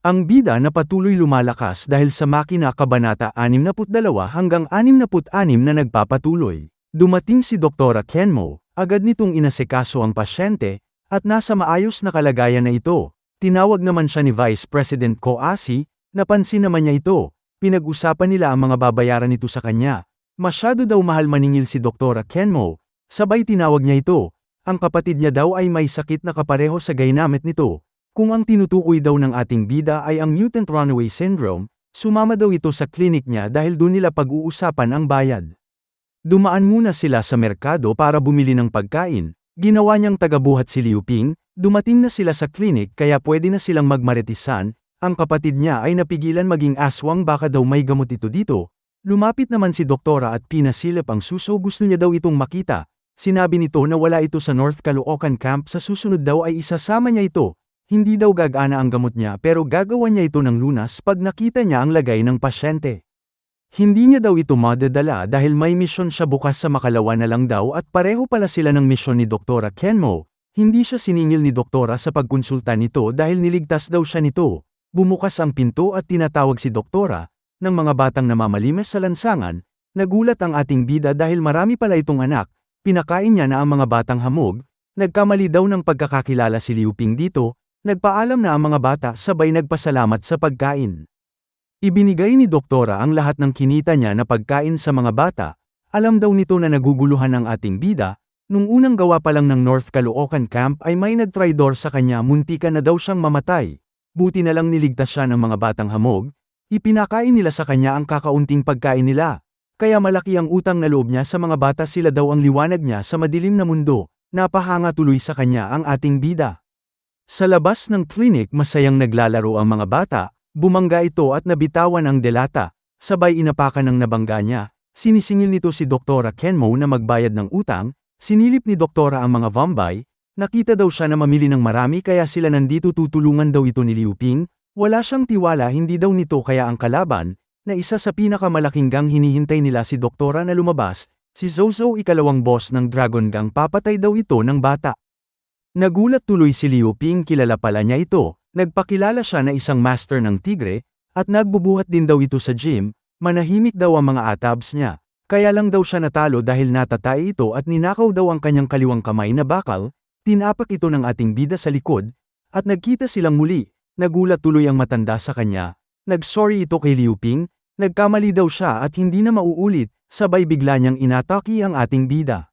Ang bida na patuloy lumalakas dahil sa makina Kabanata 62 hanggang 66 na nagpapatuloy. Dumating si Doktora Kenmo, agad nitong inasikaso ang pasyente, at nasa maayos na kalagayan na ito. Tinawag naman siya ni Vice President Koasi, napansin naman niya ito. Pinag-usapan nila ang mga babayaran nito sa kanya. Masyado daw mahal maningil si Doktora Kenmo, sabay tinawag niya ito. Ang kapatid niya daw ay may sakit na kapareho sa gaynamit nito. Kung ang tinutukoy daw ng ating bida ay ang mutant runaway syndrome, sumama daw ito sa klinik niya dahil doon nila pag-uusapan ang bayad. Dumaan muna sila sa merkado para bumili ng pagkain, ginawa niyang tagabuhat si Liu Ping, dumating na sila sa klinik kaya pwede na silang magmaretisan, ang kapatid niya ay napigilan maging aswang baka daw may gamot ito dito. Lumapit naman si doktora at pinasilip ang suso, gusto niya daw itong makita. Sinabi nito na wala ito sa North Caloocan Camp, sa susunod daw ay isasama niya ito. Hindi daw gagana ang gamot niya pero gagawa niya ito ng lunas pag nakita niya ang lagay ng pasyente. Hindi niya daw ito madadala dahil may misyon siya bukas sa makalawa na lang daw at pareho pala sila ng misyon ni Doktora Kenmo. Hindi siya siningil ni Doktora sa pagkonsulta nito dahil niligtas daw siya nito. Bumukas ang pinto at tinatawag si Doktora, ng mga batang namamalimes sa lansangan. Nagulat ang ating bida dahil marami pala itong anak, pinakain niya na ang mga batang hamog. Nagkamali daw ng pagkakakilala si Liu Ping dito. Nagpaalam na ang mga bata sabay nagpasalamat sa pagkain. Ibinigay ni Doktora ang lahat ng kinita niya na pagkain sa mga bata. Alam daw nito na naguguluhan ang ating bida. Nung unang gawa pa lang ng North Caloocan Camp ay may nagtraidor sa kanya, muntikan na daw siyang mamatay. Buti na lang niligtas siya ng mga batang hamog. Ipinakain nila sa kanya ang kakaunting pagkain nila. Kaya malaki ang utang na loob niya sa mga bata, sila daw ang liwanag niya sa madilim na mundo. Napahanga tuloy sa kanya ang ating bida. Sa labas ng klinik masayang naglalaro ang mga bata, bumangga ito at nabitawan ang delata, sabay inapakan ng nabangga niya. Sinisingil nito si Doktora Kenmo na magbayad ng utang, sinilip ni Doktora ang mga vambay, nakita daw siya na mamili ng marami kaya sila nandito, tutulungan daw ito ni Liu Ping, wala siyang tiwala, hindi daw nito kaya ang kalaban, na isa sa pinakamalaking gang hinihintay nila si Doktora na lumabas, si Zozo, ikalawang boss ng Dragon Gang, papatay daw ito ng bata. Nagulat tuloy si Liu Ping, kilala pala niya ito, nagpakilala siya na isang master ng tigre, at nagbubuhat din daw ito sa gym, manahimik daw ang mga atabs niya, kaya lang daw siya natalo dahil natatay ito at ninakaw daw ang kanyang kaliwang kamay na bakal, tinapak ito ng ating bida sa likod, at nagkita silang muli, nagulat tuloy ang matanda sa kanya, nagsorry ito kay Liu Ping, nagkamali daw siya at hindi na mauulit, sabay bigla niyang inataki ang ating bida.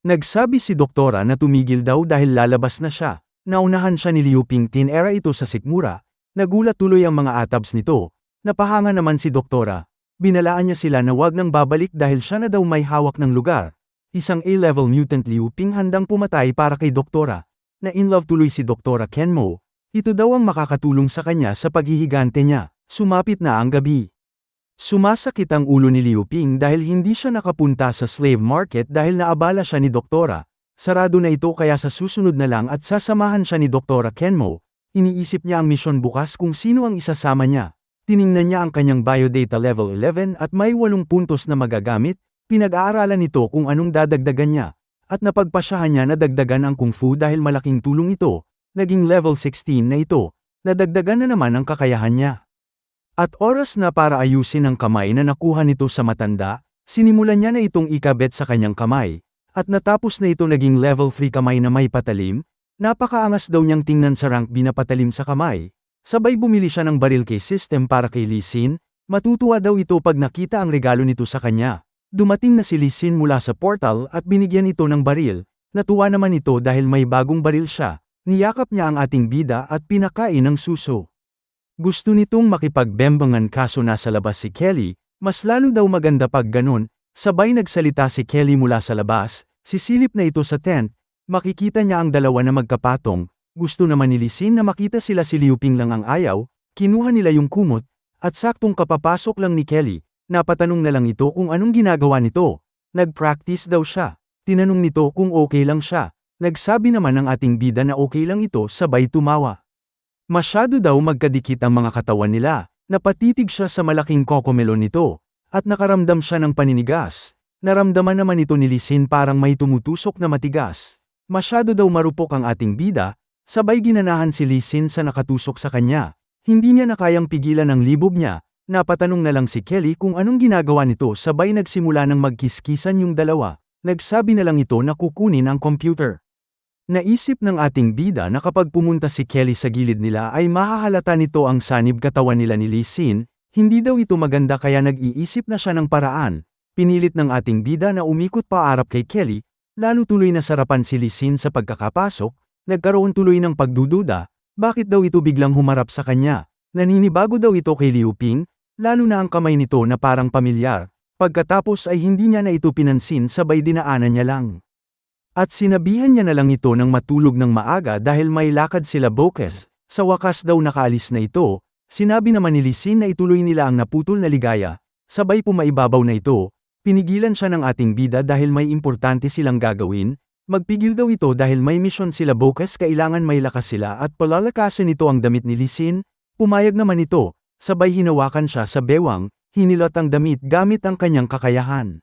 Nagsabi si Doktora na tumigil daw dahil lalabas na siya. Naunahan siya ni Liu Ping, tinera ito sa sikmura. Nagulat tuloy ang mga atabs nito. Napahanga naman si Doktora. Binalaan niya sila na wag nang babalik dahil siya na daw may hawak ng lugar. Isang A-level mutant Liu Ping handang pumatay para kay Doktora. Na-inlove tuloy si Doktora Kenmo. Ito daw ang makakatulong sa kanya sa paghihigante niya. Sumapit na ang gabi. Sumasakit ang ulo ni Liu Ping dahil hindi siya nakapunta sa slave market dahil naabala siya ni Doktora. Sarado na ito kaya sa susunod na lang at sasamahan siya ni Doktora Kenmo. Iniisip niya ang misyon bukas kung sino ang isasama niya. Tiningnan niya ang kanyang biodata level 11 at may 8 puntos na magagamit. Pinag-aaralan nito kung anong dadagdagan niya. At napagpasyahan niya na dagdagan ang kung fu dahil malaking tulong ito. Naging level 16 na ito. Nadagdagan na naman ang kakayahan niya. At oras na para ayusin ang kamay na nakuha nito sa matanda, sinimulan niya na itong ikabit sa kanyang kamay, at natapos na ito naging level 3 kamay na may patalim, napakaangas daw niyang tingnan sa rank B na patalim sa kamay, sabay bumili siya ng baril case system para kay Lee Sin, matutuwa daw ito pag nakita ang regalo nito sa kanya. Dumating na si Lee Sin mula sa portal at binigyan ito ng baril, natuwa naman ito dahil may bagong baril siya, niyakap niya ang ating bida at pinakain ng suso. Gusto nitong makipagbembangan kaso nasa labas si Kelly, mas lalo daw maganda pag ganun, sabay nagsalita si Kelly mula sa labas, sisilip na ito sa tent, makikita niya ang dalawa na magkapatong, gusto naman ni Lee Sin na makita sila, si Liu Ping lang ang ayaw, kinuha nila yung kumot, at saktong kapapasok lang ni Kelly, napatanong na lang ito kung anong ginagawa nito, nag-practice daw siya, tinanong nito kung okay lang siya, nagsabi naman ng ating bida na okay lang ito, sabay tumawa. Masyado daw magkadikit ang mga katawan nila, napatitig siya sa malaking kokomelon nito, at nakaramdam siya ng paninigas. Naramdaman naman ito ni Lee Sin parang may tumutusok na matigas. Masyado daw marupok ang ating bida, sabay ginanahan si Lee Sin sa nakatusok sa kanya. Hindi niya na kayang pigilan ang libog niya, napatanong na lang si Kelly kung anong ginagawa nito sabay nagsimula ng magkiskisan yung dalawa, nagsabi na lang ito na kukunin ang computer. Naisip ng ating bida na kapag pumunta si Kelly sa gilid nila ay mahahalata nito ang sanib katawan nila ni Lee Sin, hindi daw ito maganda kaya nag-iisip na siya ng paraan. Pinilit ng ating bida na umikot paarap kay Kelly, lalo tuloy na sarapan si Lee Sin sa pagkakapasok, nagkaroon tuloy ng pagdududa, bakit daw ito biglang humarap sa kanya? Naninibago daw ito kay Liu Ping, lalo na ang kamay nito na parang pamilyar. Pagkatapos ay hindi niya na ito pinansin sabay dinaanan niya lang. At sinabihan niya na lang ito ng matulog ng maaga dahil may lakad sila bukas. Sa wakas daw nakaalis na ito, sinabi naman ni Lee Sin na ituloy nila ang naputol na ligaya. Sabay pumaibabaw na ito, pinigilan siya ng ating bida dahil may importante silang gagawin. Magpigil daw ito dahil may misyon sila bukas kailangan may lakas sila at palalakasin ito ang damit ni Lee Sin. Pumayag naman ito, sabay hinawakan siya sa bewang, hinilot ang damit gamit ang kanyang kakayahan.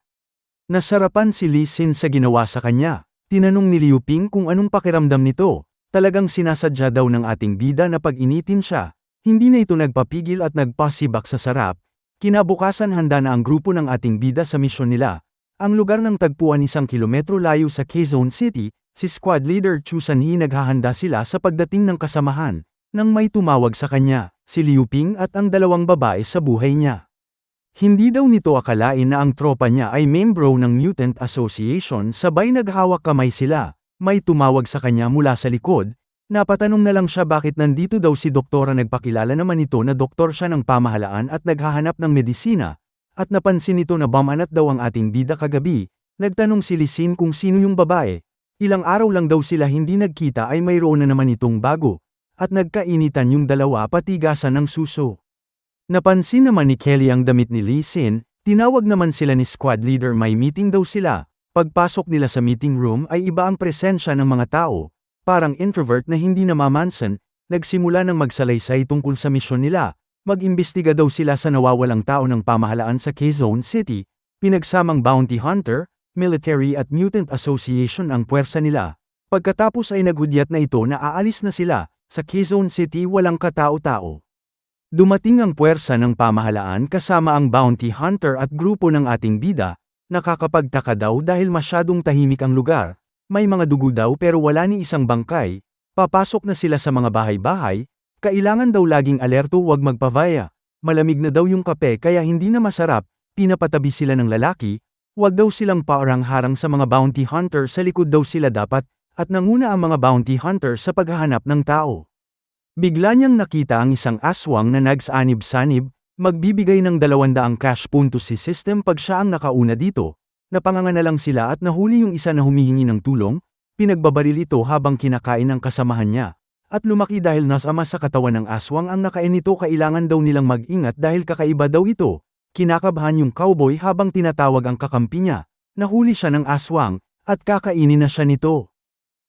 Nasarapan si Lee Sin sa ginawa sa kanya, tinanong ni Liu Ping kung anong pakiramdam nito, talagang sinasadya daw ng ating bida na pag-initin siya, hindi na ito nagpapigil at nagpasibak sa sarap. Kinabukasan handa na ang grupo ng ating bida sa misyon nila. Ang lugar ng tagpuan 1 kilometro layo sa Quezon City, si squad leader Chu Sanhee naghahanda sila sa pagdating ng kasamahan, nang may tumawag sa kanya, si Liu Ping at ang dalawang babae sa buhay niya. Hindi daw nito akalain na ang tropa niya ay membro ng Mutant Association sabay naghawak kamay sila, may tumawag sa kanya mula sa likod, napatanong na lang siya bakit nandito daw si doktora nagpakilala naman ito na doktor siya ng pamahalaan at naghahanap ng medisina. At napansin nito na bamanat daw ang ating bida kagabi, nagtanong si Lee Sin kung sino yung babae, ilang araw lang daw sila hindi nagkita ay mayroon na naman itong bago, at nagkainitan yung dalawa patigasan ng suso. Napansin naman ni Kelly ang damit ni Lee Sin, tinawag naman sila ni squad leader may meeting daw sila, pagpasok nila sa meeting room ay iba ang presensya ng mga tao, parang introvert na hindi namamansan, nagsimula ng magsalaysay tungkol sa misyon nila. Mag-imbestiga daw sila sa nawawalang tao ng pamahalaan sa Quezon City, pinagsamang bounty hunter, military at mutant association ang puwersa nila. Pagkatapos ay naghudyat na ito na aalis na sila, sa Quezon City walang katao-tao. Dumating ang puwersa ng pamahalaan kasama ang bounty hunter at grupo ng ating bida, nakakapagtaka daw dahil masyadong tahimik ang lugar, may mga dugo daw pero wala ni isang bangkay, papasok na sila sa mga bahay-bahay. Kailangan daw laging alerto huwag magpavaya, malamig na daw yung kape kaya hindi na masarap, pinapatabi sila ng lalaki, huwag daw silang paarang-harang sa mga bounty hunter sa likod daw sila dapat, at nanguna ang mga bounty hunter sa paghahanap ng tao. Bigla niyang nakita ang isang aswang na nagsanib-sanib, magbibigay ng 200 cash puntos si system pag siya ang nakauna dito, napanganga na lang sila at nahuli yung isa na humihingi ng tulong, pinagbabaril ito habang kinakain ng kasamahan niya. At lumaki dahil nasama sa katawan ng aswang ang nakain nito kailangan daw nilang mag-ingat dahil kakaiba daw ito. Kinakabahan yung cowboy habang tinatawag ang kakampi niya. Nahuli siya ng aswang, at kakainin na siya nito.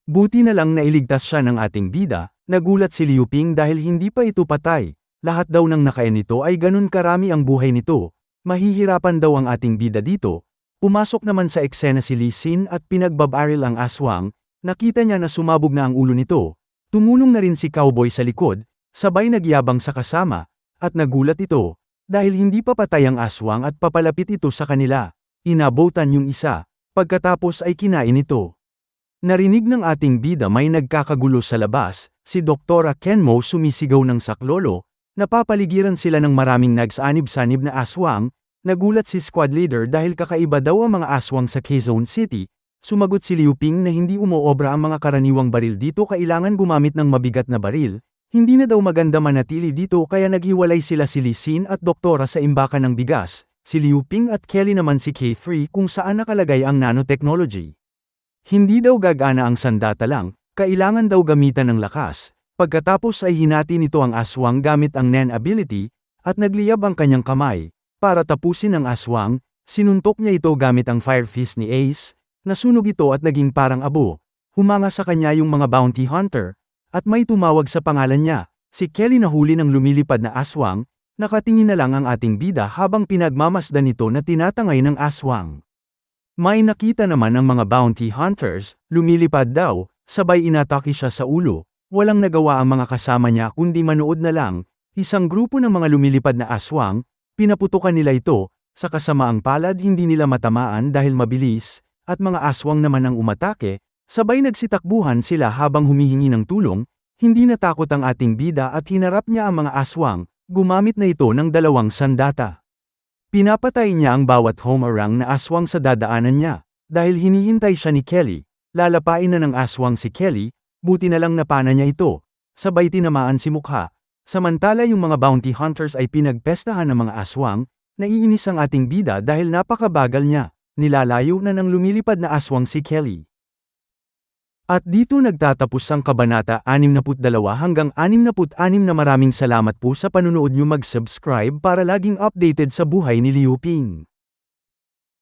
Buti na lang nailigtas siya ng ating bida, nagulat si Liu Ping dahil hindi pa ito patay. Lahat daw ng nakain nito ay ganun karami ang buhay nito. Mahihirapan daw ang ating bida dito. Pumasok naman sa eksena si Lee Sin at pinagbabaril ang aswang, nakita niya na sumabog na ang ulo nito. Tumulong na rin si cowboy sa likod, sabay nagyabang sa kasama, at nagulat ito, dahil hindi pa patay ang aswang at papalapit ito sa kanila. Inabutan yung isa, pagkatapos ay kinain ito. Narinig ng ating bida may nagkakagulo sa labas, si Doktora Kenmo sumisigaw ng saklolo, napapaligiran sila ng maraming nagsanib-sanib na aswang, nagulat si squad leader dahil kakaiba daw ang mga aswang sa Quezon City. Sumagot si Liu Ping na hindi umuobra ang mga karaniwang baril dito kailangan gumamit ng mabigat na baril, hindi na daw maganda manatili dito kaya naghiwalay sila si Lee Sin at doktora sa imbakan ng bigas, si Liu Ping at Kelly naman si K3 kung saan nakalagay ang nanotechnology. Hindi daw gagana ang sandata lang, kailangan daw gamitan ng lakas, pagkatapos ay hinati nito ang aswang gamit ang Nen ability, at nagliyab ang kanyang kamay, para tapusin ang aswang, sinuntok niya ito gamit ang Fire Fist ni Ace. Nasunog ito at naging parang abo. Humanga sa kanya yung mga bounty hunter, at may tumawag sa pangalan niya. Si Kelly nahuli ng lumilipad na aswang, nakatingin na lang ang ating bida habang pinagmamasdan nito na tinatangay ng aswang. May nakita naman ang mga bounty hunters, lumilipad daw, sabay inatake siya sa ulo. Walang nagawa ang mga kasama niya kundi manood na lang, Isang grupo ng mga lumilipad na aswang, pinaputukan nila ito, sa kasamaang palad hindi nila matamaan dahil mabilis, at mga aswang naman ang umatake, sabay nagsitakbuhan sila habang humihingi ng tulong, hindi natakot ang ating bida at hinarap niya ang mga aswang, gumamit na ito ng 2 sandata. Pinapatay niya ang bawat homarang na aswang sa dadaanan niya, dahil hinihintay siya ni Kelly, lalapain na ng aswang si Kelly, buti na lang napana niya ito, sabay tinamaan si mukha. Samantala yung mga bounty hunters ay pinagpestahan ng mga aswang, naiinis ang ating bida dahil napakabagal niya, nilalayo na ng lumilipad na aswang si Kelly. At dito nagtatapos ang Kabanata 62 hanggang 66 na maraming salamat po sa panunood nyo mag-subscribe para laging updated sa buhay ni Liu Ping.